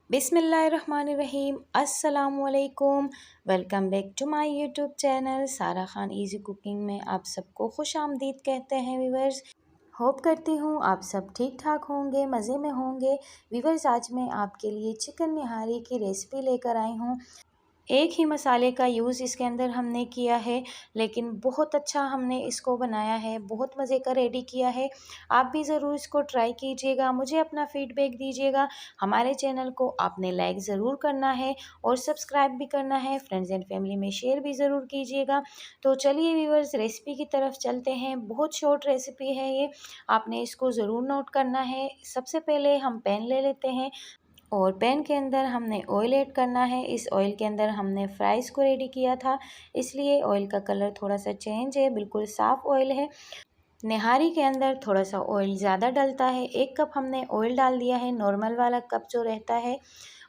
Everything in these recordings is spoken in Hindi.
बिस्मिल्लाहिर्रहमानिर्रहीम अस्सलामुअलैकुम। Welcome back to my YouTube channel Sara Khan easy cooking में आप सबको खुश आमदीद कहते हैं व्यूवर्स। होप करती हूँ आप सब ठीक ठाक होंगे, मज़े में होंगे। व्यूवर्स, आज मैं आपके लिए चिकन निहारी की रेसिपी लेकर आई हूँ। एक ही मसाले का यूज़ इसके अंदर हमने किया है, लेकिन बहुत अच्छा हमने इसको बनाया है, बहुत मज़े का रेडी किया है। आप भी ज़रूर इसको ट्राई कीजिएगा, मुझे अपना फ़ीडबैक दीजिएगा। हमारे चैनल को आपने लाइक ज़रूर करना है और सब्सक्राइब भी करना है। फ्रेंड्स एंड फैमिली में शेयर भी ज़रूर कीजिएगा। तो चलिए व्यूअर्स, रेसिपी की तरफ चलते हैं। बहुत शॉर्ट रेसिपी है ये, आपने इसको ज़रूर नोट करना है। सबसे पहले हम पैन ले लेते हैं और पैन के अंदर हमने ऑयल ऐड करना है। इस ऑयल के अंदर हमने फ्राइज़ को रेडी किया था, इसलिए ऑयल का कलर थोड़ा सा चेंज है, बिल्कुल साफ़ ऑयल है। निहारी के अंदर थोड़ा सा ऑयल ज़्यादा डलता है। 1 कप हमने ऑयल डाल दिया है, नॉर्मल वाला कप जो रहता है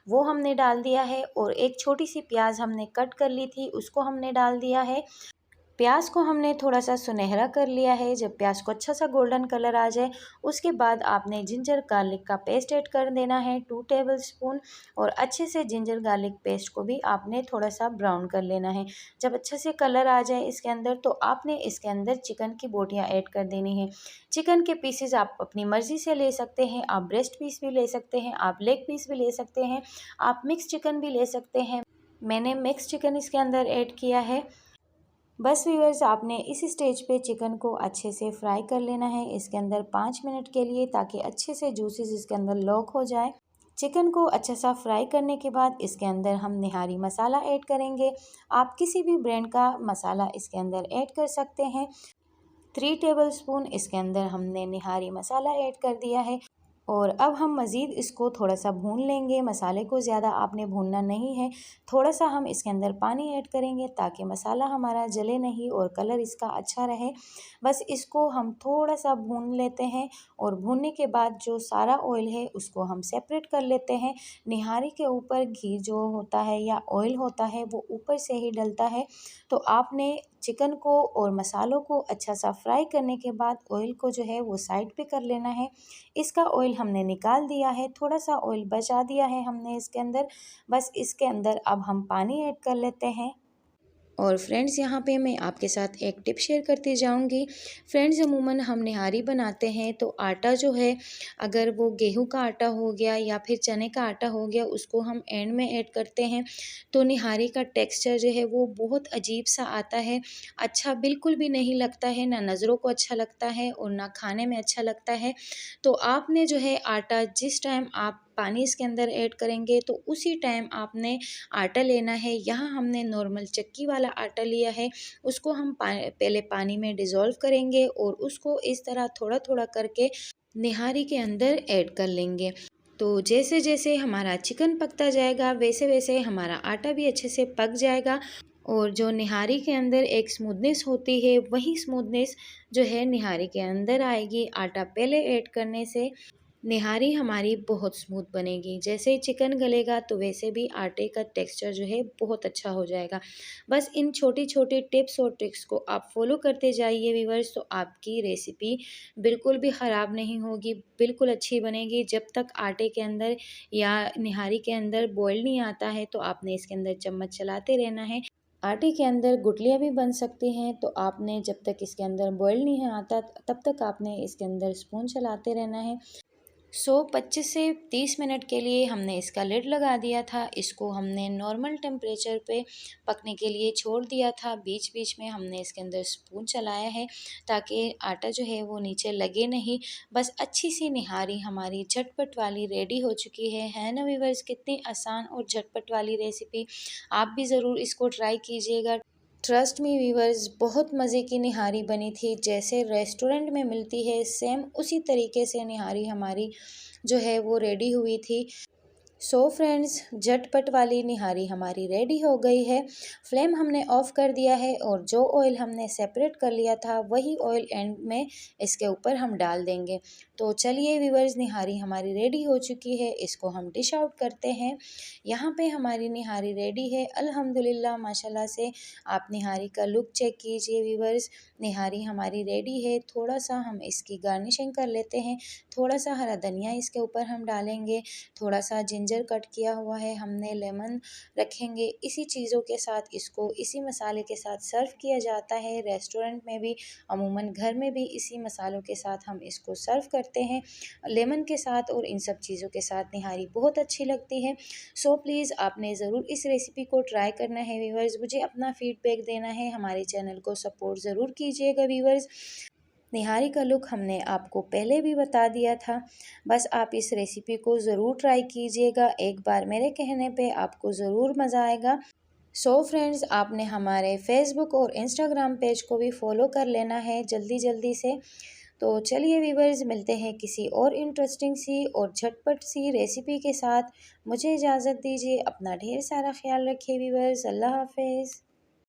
वो हमने डाल दिया है। और एक छोटी सी प्याज हमने कट कर ली थी, उसको हमने डाल दिया है। प्याज को हमने थोड़ा सा सुनहरा कर लिया है। जब प्याज को अच्छा सा गोल्डन कलर आ जाए, उसके बाद आपने जिंजर गार्लिक का पेस्ट ऐड कर देना है 2 टेबलस्पून। और अच्छे से जिंजर गार्लिक पेस्ट को भी आपने थोड़ा सा ब्राउन कर लेना है। जब अच्छे से कलर आ जाए इसके अंदर, तो आपने इसके अंदर चिकन की बोटियाँ ऐड कर देनी है। चिकन के पीसेज आप अपनी मर्ज़ी से ले सकते हैं। आप ब्रेस्ट पीस भी ले सकते हैं, आप लेग पीस भी ले सकते हैं, आप मिक्स चिकन भी ले सकते हैं। मैंने मिक्स चिकन इसके अंदर ऐड किया है। बस व्यूअर्स, आपने इस स्टेज पे चिकन को अच्छे से फ्राई कर लेना है इसके अंदर 5 मिनट के लिए, ताकि अच्छे से जूसेस इसके अंदर लॉक हो जाए। चिकन को अच्छा सा फ्राई करने के बाद इसके अंदर हम निहारी मसाला ऐड करेंगे। आप किसी भी ब्रांड का मसाला इसके अंदर ऐड कर सकते हैं। 3 टेबलस्पून इसके अंदर हमने निहारी मसाला ऐड कर दिया है। और अब हम मज़ीद इसको थोड़ा सा भून लेंगे। मसाले को ज़्यादा आपने भूनना नहीं है। थोड़ा सा हम इसके अंदर पानी ऐड करेंगे, ताकि मसाला हमारा जले नहीं और कलर इसका अच्छा रहे। बस इसको हम थोड़ा सा भून लेते हैं। और भूनने के बाद जो सारा ऑयल है उसको हम सेपरेट कर लेते हैं। निहारी के ऊपर घी जो होता है या ऑयल होता है वो ऊपर से ही डलता है। तो आपने चिकन को और मसालों को अच्छा सा फ्राई करने के बाद ऑयल को जो है वो साइड पे कर लेना है। इसका ऑयल हमने निकाल दिया है, थोड़ा सा ऑयल बचा दिया है हमने इसके अंदर। बस इसके अंदर अब हम पानी ऐड कर लेते हैं। और फ्रेंड्स, यहाँ पे मैं आपके साथ एक टिप शेयर करती जाऊँगी। फ्रेंड्स, अमूमन हम निहारी बनाते हैं तो आटा जो है, अगर वो गेहूं का आटा हो गया या फिर चने का आटा हो गया, उसको हम एंड में ऐड करते हैं तो निहारी का टेक्सचर जो है वो बहुत अजीब सा आता है। अच्छा बिल्कुल भी नहीं लगता है, ना नज़रों को अच्छा लगता है और ना खाने में अच्छा लगता है। तो आपने जो है आटा जिस टाइम आप पानी इसके अंदर ऐड करेंगे, तो उसी टाइम आपने आटा लेना है। यहाँ हमने नॉर्मल चक्की वाला आटा लिया है, उसको हम पहले पानी में डिज़ोल्व करेंगे और उसको इस तरह थोड़ा थोड़ा करके निहारी के अंदर ऐड कर लेंगे। तो जैसे जैसे हमारा चिकन पकता जाएगा, वैसे वैसे हमारा आटा भी अच्छे से पक जाएगा। और जो निहारी के अंदर एक स्मूथनेस होती है, वही स्मूथनेस जो है निहारी के अंदर आएगी आटा पहले ऐड करने से। निहारी हमारी बहुत स्मूथ बनेगी। जैसे ही चिकन गलेगा तो वैसे भी आटे का टेक्सचर जो है बहुत अच्छा हो जाएगा। बस इन छोटी छोटी टिप्स और ट्रिक्स को आप फॉलो करते जाइए व्यूअर्स, तो आपकी रेसिपी बिल्कुल भी ख़राब नहीं होगी, बिल्कुल अच्छी बनेगी। जब तक आटे के अंदर या निहारी के अंदर बॉयल नहीं आता है, तो आपने इसके अंदर चम्मच चलाते रहना है। आटे के अंदर गुठलियाँ भी बन सकती हैं, तो आपने जब तक इसके अंदर बॉयल नहीं आता तब तक आपने इसके अंदर स्पून चलाते रहना है। 25 से 30 मिनट के लिए हमने इसका लिड लगा दिया था। इसको हमने नॉर्मल टेम्परेचर पे पकने के लिए छोड़ दिया था। बीच बीच में हमने इसके अंदर स्पून चलाया है, ताकि आटा जो है वो नीचे लगे नहीं। बस अच्छी सी निहारी हमारी झटपट वाली रेडी हो चुकी है ना व्यूअर्स। कितनी आसान और झटपट वाली रेसिपी, आप भी ज़रूर इसको ट्राई कीजिएगा। ट्रस्ट मी वीवर्स, बहुत मज़े की निहारी बनी थी। जैसे रेस्टोरेंट में मिलती है सेम उसी तरीके से निहारी हमारी जो है वो रेडी हुई थी। फ्रेंड्स, झटपट वाली निहारी हमारी रेडी हो गई है। फ्लेम हमने ऑफ़ कर दिया है और जो ऑयल हमने सेपरेट कर लिया था वही ऑयल एंड में इसके ऊपर हम डाल देंगे। तो चलिए व्यूअर्स, निहारी हमारी रेडी हो चुकी है, इसको हम डिश आउट करते हैं। यहाँ पे हमारी निहारी रेडी है अल्हम्दुलिल्लाह, माशाल्लाह से। आप निहारी का लुक चेक कीजिए व्यूअर्स। निहारी हमारी रेडी है। थोड़ा सा हम इसकी गार्निशिंग कर लेते हैं। थोड़ा सा हरा धनिया इसके ऊपर हम डालेंगे, थोड़ा सा जिंजर कट किया हुआ है, हमने लेमन रखेंगे। इसी चीज़ों के साथ इसको इसी मसाले के साथ सर्व किया जाता है। रेस्टोरेंट में भी, अमूमन घर में भी इसी मसालों के साथ हम इसको सर्व करते हैं, लेमन के साथ और इन सब चीज़ों के साथ निहारी बहुत अच्छी लगती है। सो प्लीज़ आपने ज़रूर इस रेसिपी को ट्राई करना है व्यूअर्स। मुझे अपना फीडबैक देना है, हमारे चैनल को सपोर्ट ज़रूर कीजिएगा व्यूअर्स। निहारी का लुक हमने आपको पहले भी बता दिया था, बस आप इस रेसिपी को ज़रूर ट्राई कीजिएगा। एक बार मेरे कहने पे आपको ज़रूर मज़ा आएगा। सो फ्रेंड्स, आपने हमारे फेसबुक और इंस्टाग्राम पेज को भी फॉलो कर लेना है जल्दी जल्दी से। तो चलिए वीवर्स, मिलते हैं किसी और इंटरेस्टिंग सी और झटपट सी रेसिपी के साथ। मुझे इजाज़त दीजिए, अपना ढेर सारा ख्याल रखिए वीवर्स। अल्लाह हाफिज़।